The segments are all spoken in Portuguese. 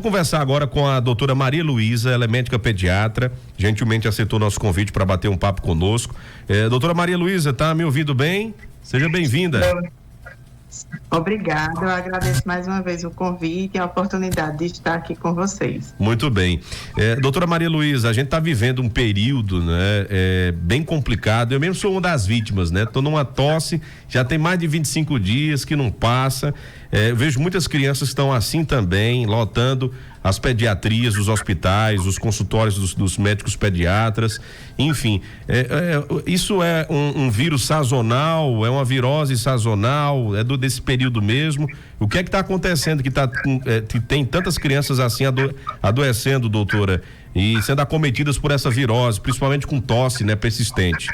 conversar agora com a doutora Maria Luísa, ela é médica pediatra, gentilmente aceitou nosso convite para bater um papo conosco. Doutora Maria Luísa, tá me ouvindo bem? Seja bem-vinda. Obrigada, eu agradeço mais uma vez o convite e a oportunidade de estar aqui com vocês. Muito bem. Doutora Maria Luísa, a gente está vivendo um período, né, bem complicado. Eu mesmo sou uma das vítimas, né? Tô numa tosse, já tem mais de 25 dias que não passa. Eu vejo muitas crianças que estão assim também, lotando as pediatrias, os hospitais, os consultórios dos médicos pediatras, enfim, isso é um vírus sazonal, é uma virose sazonal, desse período mesmo? O que é que está acontecendo que tem tantas crianças assim adoecendo, doutora, e sendo acometidas por essa virose, principalmente com tosse, né, persistente?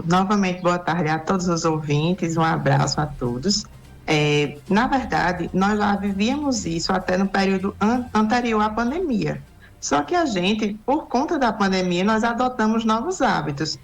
Novamente, boa tarde a todos os ouvintes, um abraço a todos. Na verdade, nós já vivíamos isso até no período anterior à pandemia. Só que a gente, por conta da pandemia, nós adotamos novos hábitos.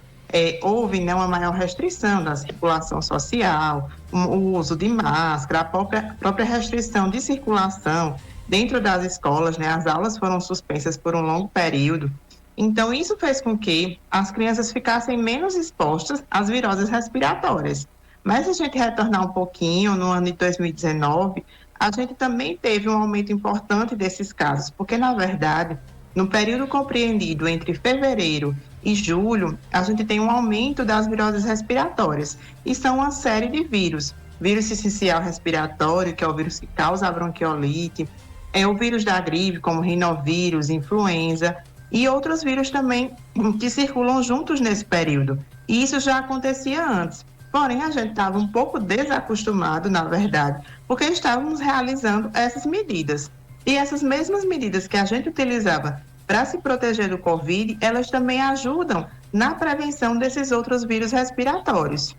Houve, né, uma maior restrição da circulação social, o uso de máscara, a própria restrição de circulação dentro das escolas, né, as aulas foram suspensas por um longo período. Então, isso fez com que as crianças ficassem menos expostas às viroses respiratórias. Mas se a gente retornar um pouquinho, no ano de 2019, a gente também teve um aumento importante desses casos, porque, na verdade, no período compreendido entre fevereiro e julho, a gente tem um aumento das viroses respiratórias, e são uma série de vírus. Vírus essencial respiratório, que é o vírus que causa a bronquiolite, o vírus da gripe, como rinovírus, influenza, e outros vírus também que circulam juntos nesse período. E isso já acontecia antes. Porém, a gente estava um pouco desacostumado, na verdade, porque estávamos realizando essas medidas. E essas mesmas medidas que a gente utilizava para se proteger do Covid, elas também ajudam na prevenção desses outros vírus respiratórios.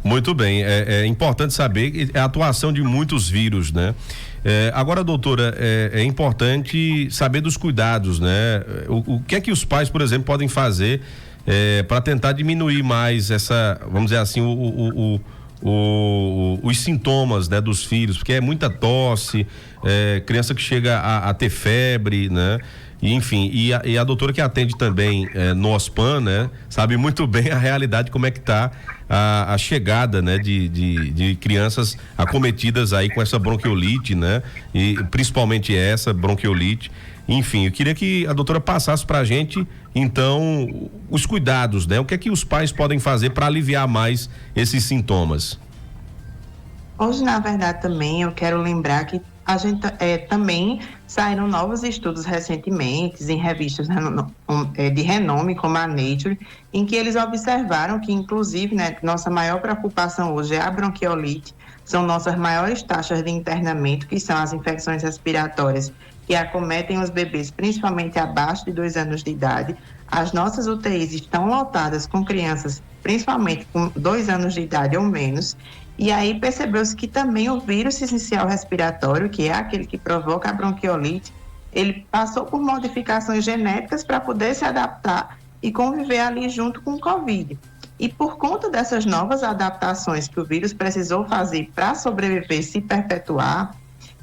Muito bem, é importante saber a atuação de muitos vírus, né? Agora, doutora, é importante saber dos cuidados, né? O que é que os pais, por exemplo, podem fazer para tentar diminuir mais vamos dizer assim, os sintomas, né, dos filhos, porque é muita tosse, criança que chega a ter febre, né? E, enfim, e a doutora que atende também no OSPAN, né, sabe muito bem a realidade, como é que tá a chegada, né, de crianças acometidas aí com essa bronquiolite, né, e principalmente essa bronquiolite. Enfim, eu queria que a doutora passasse pra gente, então, os cuidados, né? O que é que os pais podem fazer para aliviar mais esses sintomas? Hoje, na verdade, também eu quero lembrar que a gente também saíram novos estudos recentemente em revistas de renome, como a Nature, em que eles observaram que, inclusive, né, nossa maior preocupação hoje é a bronquiolite, são nossas maiores taxas de internamento, que são as infecções respiratórias que acometem os bebês, principalmente abaixo de 2 anos de idade. As nossas UTIs estão lotadas com crianças, principalmente com 2 anos de idade ou menos, e aí percebeu-se que também o vírus essencial respiratório, que é aquele que provoca a bronquiolite, ele passou por modificações genéticas para poder se adaptar e conviver ali junto com o Covid. E por conta dessas novas adaptações que o vírus precisou fazer para sobreviver e se perpetuar,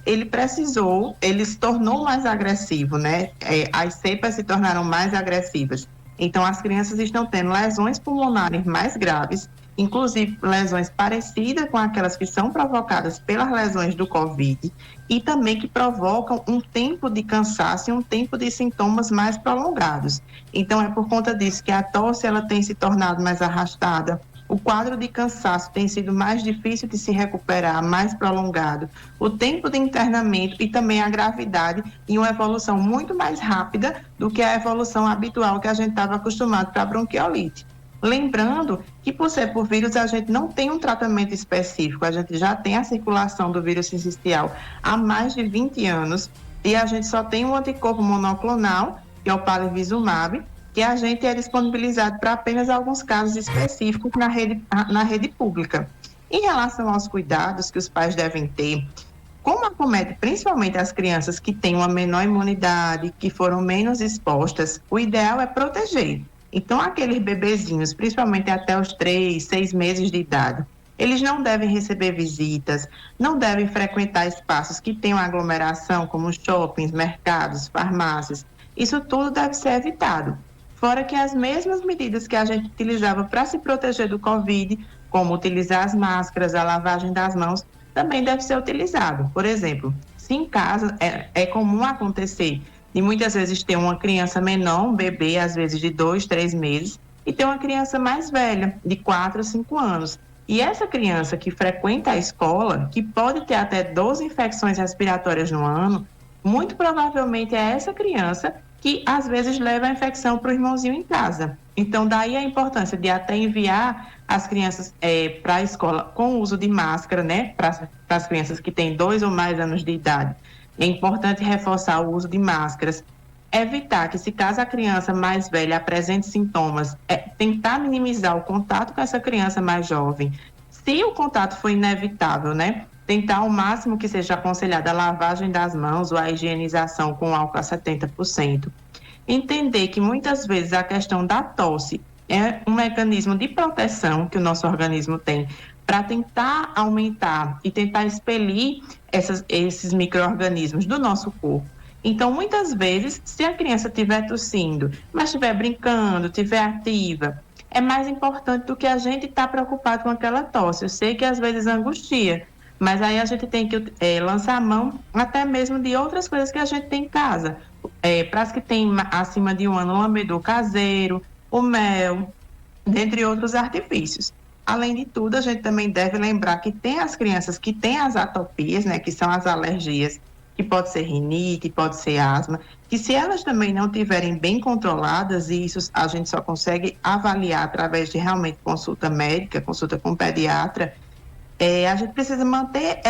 ele se tornou mais agressivo, né? As cepas se tornaram mais agressivas. Então, as crianças estão tendo lesões pulmonares mais graves, inclusive lesões parecidas com aquelas que são provocadas pelas lesões do Covid, e também que provocam um tempo de cansaço e um tempo de sintomas mais prolongados. Então, é por conta disso que a tosse ela tem se tornado mais arrastada, o quadro de cansaço tem sido mais difícil de se recuperar, mais prolongado, o tempo de internamento e também a gravidade em uma evolução muito mais rápida do que a evolução habitual que a gente estava acostumado para a bronquiolite. Lembrando que, por ser por vírus, a gente não tem um tratamento específico, a gente já tem a circulação do vírus sincicial há mais de 20 anos e a gente só tem um anticorpo monoclonal, que é o palivizumab, que a gente é disponibilizado para apenas alguns casos específicos na rede pública. Em relação aos cuidados que os pais devem ter, como acomete principalmente as crianças que têm uma menor imunidade, que foram menos expostas, o ideal é proteger. Então, aqueles bebezinhos, principalmente até os 3, 6 meses de idade, Eles não devem receber visitas, não devem frequentar espaços que tenham aglomeração, como shoppings, mercados, farmácias. Isso tudo deve ser evitado. Fora que as mesmas medidas que a gente utilizava para se proteger do Covid, como utilizar as máscaras, a lavagem das mãos, também deve ser utilizado. Por exemplo, se em casa é comum acontecer de muitas vezes ter uma criança menor, um bebê, às vezes de 2, 3 meses, e ter uma criança mais velha, de 4 a 5 anos. E essa criança que frequenta a escola, que pode ter até 12 infecções respiratórias no ano, muito provavelmente é essa criança que às vezes leva a infecção para o irmãozinho em casa. Então, daí a importância de até enviar as crianças para a escola com o uso de máscara, né? Para as crianças que têm 2 ou mais anos de idade. É importante reforçar o uso de máscaras, evitar que, se caso a criança mais velha apresente sintomas, tentar minimizar o contato com essa criança mais jovem. Se o contato for inevitável, né? Tentar ao máximo que seja aconselhada a lavagem das mãos ou a higienização com álcool a 70%. Entender que muitas vezes a questão da tosse é um mecanismo de proteção que o nosso organismo tem para tentar aumentar e tentar expelir esses micro-organismos do nosso corpo. Então, muitas vezes, se a criança estiver tossindo, mas estiver brincando, estiver ativa, é mais importante do que a gente estar preocupado com aquela tosse. Eu sei que às vezes angustia, mas aí a gente tem que lançar a mão até mesmo de outras coisas que a gente tem em casa. Para as que têm acima de 1 ano, o lambedor caseiro, o mel, dentre outros artifícios. Além de tudo, a gente também deve lembrar que tem as crianças que têm as atopias, né, que são as alergias, que pode ser rinite, pode ser asma, que se elas também não tiverem bem controladas, e isso a gente só consegue avaliar através de realmente consulta médica, consulta com pediatra, a gente precisa manter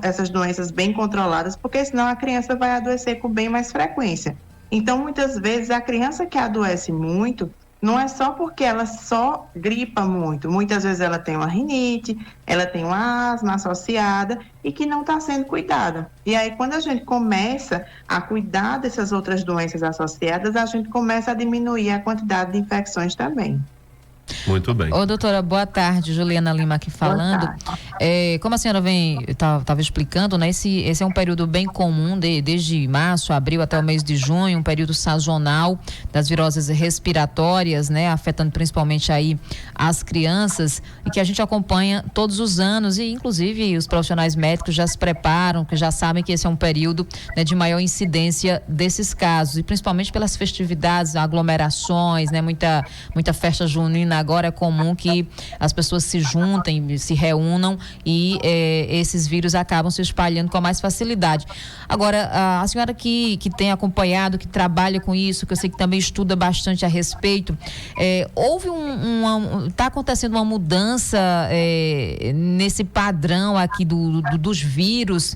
essas doenças bem controladas, porque senão a criança vai adoecer com bem mais frequência. Então, muitas vezes, a criança que adoece muito, não é só porque ela só gripa muito. Muitas vezes ela tem uma rinite, ela tem uma asma associada e que não está sendo cuidada. E aí, quando a gente começa a cuidar dessas outras doenças associadas, a gente começa a diminuir a quantidade de infecções também. Muito bem. Ô, doutora, boa tarde. Juliana Lima aqui falando. Como a senhora estava explicando, né? Esse é um período bem comum, desde março, abril até o mês de junho, um período sazonal das viroses respiratórias, né? Afetando principalmente aí as crianças, e que a gente acompanha todos os anos, e inclusive os profissionais médicos já se preparam, que já sabem que esse é um período, né, de maior incidência desses casos, e principalmente pelas festividades, aglomerações, né? Muita festa junina. Agora é comum que as pessoas se juntem, se reúnam e esses vírus acabam se espalhando com mais facilidade. Agora, a senhora que tem acompanhado, que trabalha com isso, que eu sei que também estuda bastante a respeito, houve está acontecendo uma mudança nesse padrão aqui dos vírus,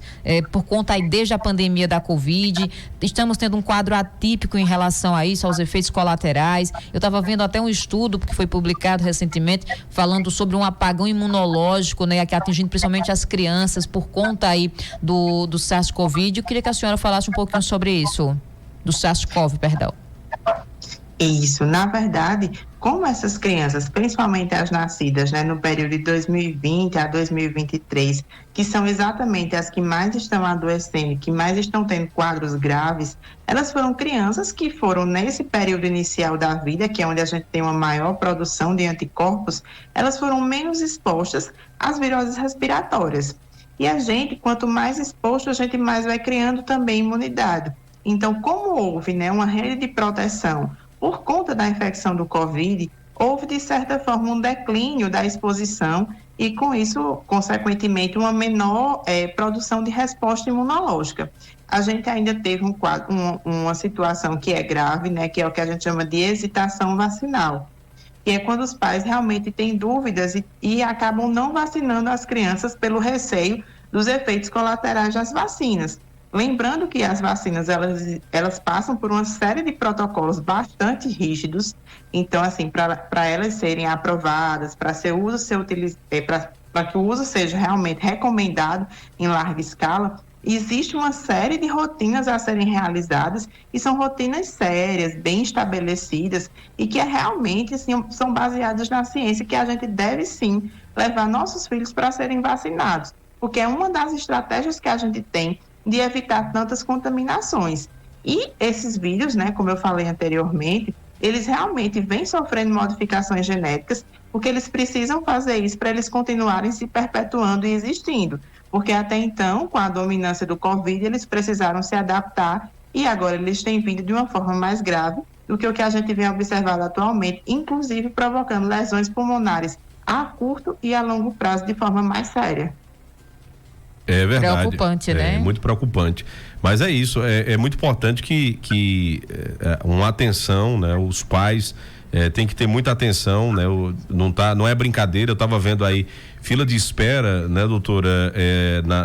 por conta aí desde a pandemia da Covid. Estamos tendo um quadro atípico em relação a isso, aos efeitos colaterais. Eu estava vendo até um estudo que foi publicado recentemente, falando sobre um apagão imunológico, né, que atingindo principalmente as crianças por conta aí do SARS-CoV. Eu queria que a senhora falasse um pouquinho sobre isso, do SARS-CoV, perdão. Isso, na verdade, como essas crianças, principalmente as nascidas, né, no período de 2020 a 2023, que são exatamente as que mais estão adoecendo, que mais estão tendo quadros graves, elas foram crianças que foram nesse período inicial da vida, que é onde a gente tem uma maior produção de anticorpos, elas foram menos expostas às viroses respiratórias. E a gente, quanto mais exposto, a gente mais vai criando também imunidade. Então, como houve, né, uma rede de proteção por conta da infecção do Covid, houve, de certa forma, um declínio da exposição e, com isso, consequentemente, uma menor produção de resposta imunológica. A gente ainda teve uma situação que é grave, né, que é o que a gente chama de hesitação vacinal, que é quando os pais realmente têm dúvidas e acabam não vacinando as crianças pelo receio dos efeitos colaterais das vacinas. Lembrando que as vacinas, elas passam por uma série de protocolos bastante rígidos. Então, assim, para elas serem aprovadas, para que o uso seja realmente recomendado em larga escala, existe uma série de rotinas a serem realizadas, e são rotinas sérias, bem estabelecidas, e que realmente, assim, são baseadas na ciência, que a gente deve sim levar nossos filhos para serem vacinados, porque é uma das estratégias que a gente tem de evitar tantas contaminações. E esses vírus, né, como eu falei anteriormente, eles realmente vêm sofrendo modificações genéticas, porque eles precisam fazer isso para eles continuarem se perpetuando e existindo. Porque até então, com a dominância do Covid, eles precisaram se adaptar e agora eles têm vindo de uma forma mais grave do que o que a gente vem observando atualmente, inclusive provocando lesões pulmonares a curto e a longo prazo de forma mais séria. É verdade. Preocupante, né? É muito preocupante. Mas é isso, é muito importante que uma atenção, né? Os pais têm que ter muita atenção, né? Não é brincadeira, eu estava vendo aí fila de espera, né, doutora,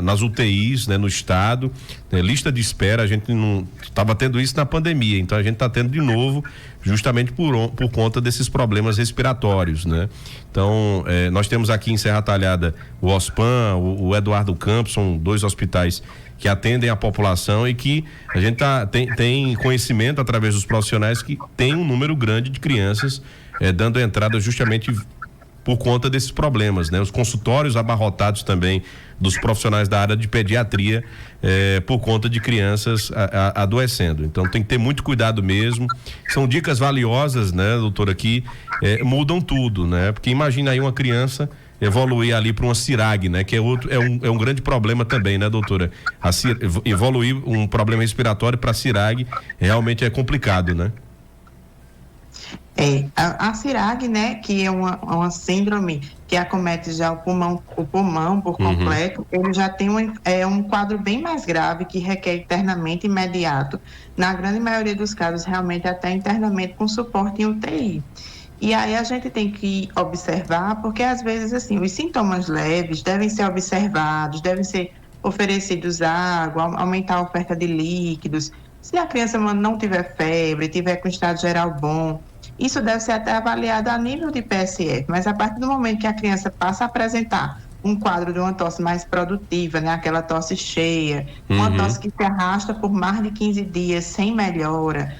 nas UTIs, né, no estado, né, lista de espera, a gente não estava tendo isso na pandemia, então a gente está tendo de novo, justamente por conta desses problemas respiratórios, né? Então, nós temos aqui em Serra Talhada o OSPAN, o Eduardo Campos, são 2 hospitais que atendem a população e que a gente tem conhecimento através dos profissionais que tem um número grande de crianças dando entrada justamente por conta desses problemas, né? Os consultórios abarrotados também dos profissionais da área de pediatria por conta de crianças adoecendo. Então tem que ter muito cuidado mesmo. São dicas valiosas, né, doutora, que mudam tudo, né? Porque imagina aí uma criança evoluir ali para uma CIRAG, né? Que é um grande problema também, né, doutora? Evoluir um problema respiratório para CIRAG realmente é complicado, né? A CIRAG, né, que é uma síndrome que acomete já o pulmão por completo, ele já tem um quadro bem mais grave que requer internamento imediato, na grande maioria dos casos realmente até internamento com suporte em UTI. E aí a gente tem que observar, porque às vezes assim, os sintomas leves devem ser observados, devem ser oferecidos água, aumentar a oferta de líquidos. Se a criança não tiver febre, tiver com estado geral bom, isso deve ser até avaliado a nível de PSF, mas a partir do momento que a criança passa a apresentar um quadro de uma tosse mais produtiva, né, aquela tosse cheia, uma tosse que se arrasta por mais de 15 dias sem melhora,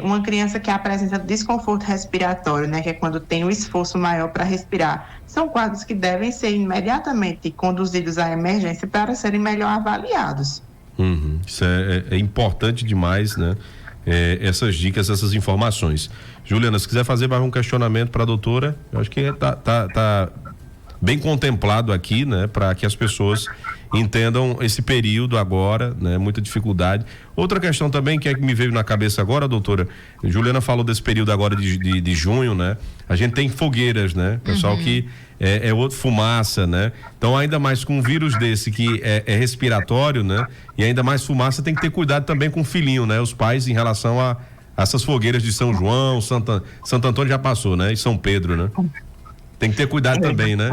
uma criança que apresenta desconforto respiratório, né, que é quando tem um esforço maior para respirar, são quadros que devem ser imediatamente conduzidos à emergência para serem melhor avaliados. Isso é importante demais, né? Essas dicas, essas informações. Juliana, se quiser fazer mais um questionamento para a doutora, eu acho que tá bem contemplado aqui, né? Para que as pessoas entendam esse período agora, né? Muita dificuldade. Outra questão também que me veio na cabeça agora, doutora, Juliana falou desse período agora de junho, né? A gente tem fogueiras, né? Pessoal que é outro fumaça, né? Então ainda mais com um vírus desse que é respiratório, né? E ainda mais fumaça, tem que ter cuidado também com o filhinho, né? Os pais em relação a essas fogueiras de São João, Santo Antônio já passou, né? E São Pedro, né? Tem que ter cuidado também, né?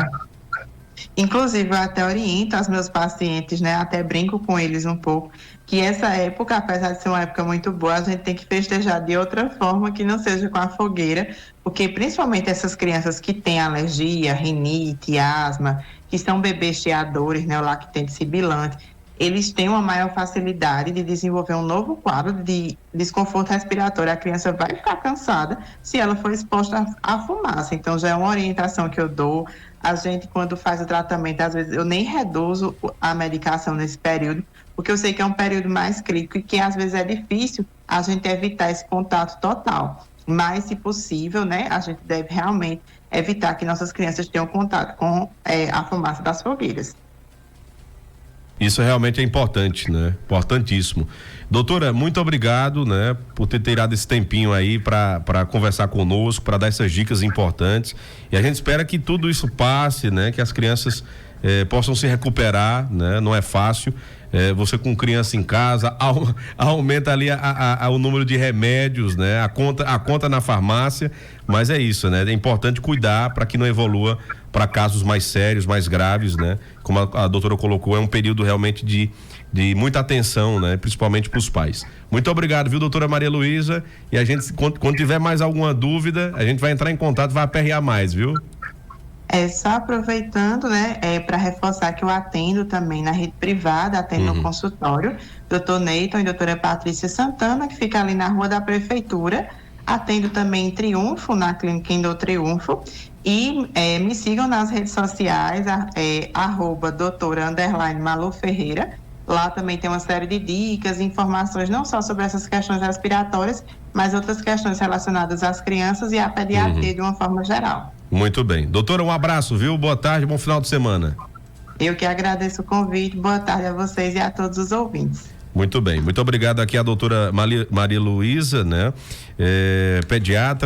Inclusive, eu até oriento os meus pacientes, né? Até brinco com eles um pouco, que essa época, apesar de ser uma época muito boa, a gente tem que festejar de outra forma que não seja com a fogueira, porque principalmente essas crianças que têm alergia, rinite, asma, que são bebês cheadores, né? O lactente sibilante, eles têm uma maior facilidade de desenvolver um novo quadro de desconforto respiratório. A criança vai ficar cansada se ela for exposta à fumaça. Então, já é uma orientação que eu dou. A gente, quando faz o tratamento, às vezes eu nem reduzo a medicação nesse período, porque eu sei que é um período mais crítico e que às vezes é difícil a gente evitar esse contato total. Mas, se possível, né, a gente deve realmente evitar que nossas crianças tenham contato com a fumaça das fogueiras. Isso realmente é importante, né? Importantíssimo. Doutora, muito obrigado, né, por ter tirado esse tempinho aí para conversar conosco, para dar essas dicas importantes. E a gente espera que tudo isso passe, né? Que as crianças possam se recuperar, né? Não é fácil. Você com criança em casa, aumenta ali o número de remédios, né? A conta na farmácia, mas é isso, né? É importante cuidar para que não evolua para casos mais sérios, mais graves, né? Como a doutora colocou, é um período realmente de muita atenção, né? Principalmente para os pais. Muito obrigado, viu, doutora Maria Luísa? E a gente, quando tiver mais alguma dúvida, a gente vai entrar em contato, vai aperrear mais, viu? Só aproveitando, né, para reforçar que eu atendo também na rede privada, atendo no consultório, doutor Neyton e doutora Patrícia Santana, que fica ali na rua da prefeitura. Atendo também em Triunfo, na clínica Endotriunfo. E me sigam nas redes sociais, @doutora_Malu Ferreira. Lá também tem uma série de dicas, informações, não só sobre essas questões respiratórias, mas outras questões relacionadas às crianças e à pediatria de uma forma geral. Muito bem. Doutora, um abraço, viu? Boa tarde, bom final de semana. Eu que agradeço o convite. Boa tarde a vocês e a todos os ouvintes. Muito bem. Muito obrigado aqui a doutora Maria Luísa, né? Pediatra.